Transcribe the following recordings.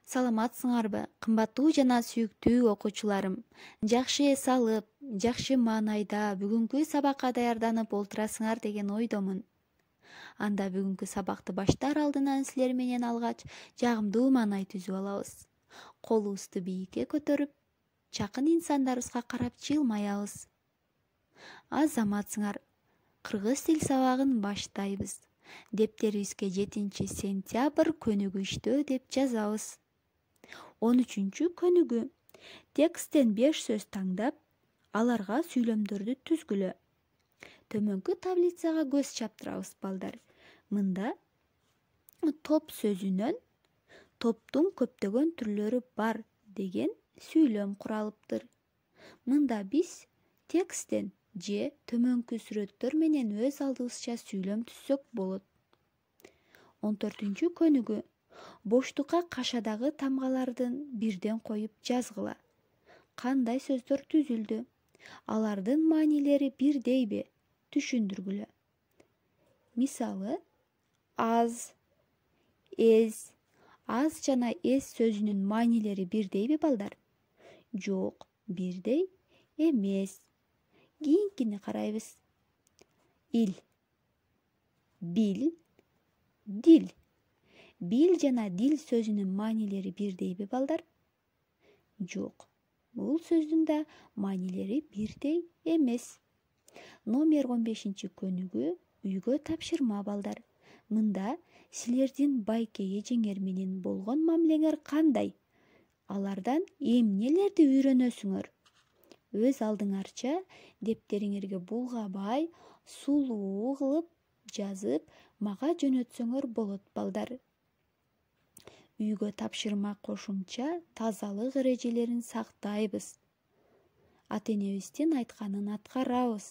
Саламатсыңарбы, кымбаттуу жана сүйүктүү окуучуларым. Жакшы эс алып, жакшы маанайда бүгүнкү сабакка даярданып олтурасыңар деген ойдомун. Анда бүгүнкү сабакты баштаар алдынан силер менен алгач жагымдуу маанай түзүп алабыз. Колубузду бийикке көтөрүп, жакын инсандарыбызга карап жылмаябыз. Азаматсыңар, кыргыз тил сабагын баштайбыз. Дептерибизге 7 сентябрь көнүгүштө деп жазабыз. 13 көнүгүү. Тексттен 5 сөз таңдап, аларга сүйлөмдөрдү түзгүлө. Төмөнкү таблицага көз чаптырабыз, балдар. Мында топ сөзүнөн топтун көптөгөн түрлөрү бар деген сүйлөм куралыптыр. Мында биз тексттен же төмөнкү сүрөттөр менен өз алдыбызча сүйлөм түзсөк болот. 14 көнүгүү. Боштукка кашадагы тамгалардын бирден коюп жазгыла. Кандай сөздөр түзүлдү? Алардын маанилери бирдейби? Түшүндүргүлө. Мисалы, аз, эз. Аз жана эз сөзүнүн маанилери бирдейби, балдар? Жок, бирдей эмес. Кийинкини карайбыз. Ил, бил, дил. Бил жана дил сөзүнүн маанилери бирдейби, балдар? Жок, бул сөздүн да маанилери бирдей эмес. Номер 15 көнүгүү үйгө тапшырма, балдар. Мында силердин байке эжеңер менен болгон мамилеңер кандай? Алардан эмнелерди үйрөнөсүңөр? Өз алдыңарча дептериңерге булгабай, сулуу кылып жазып, мага жөнөтсөңөр болот, балдар. Үйгө тапшырма кошумча тазалык эрежелерин сактайбыз. Ата-энебиздин айтканын аткарабыз.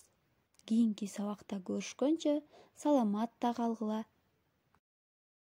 Кийинки сабакта көрүшкөнчө саламатта калгыла.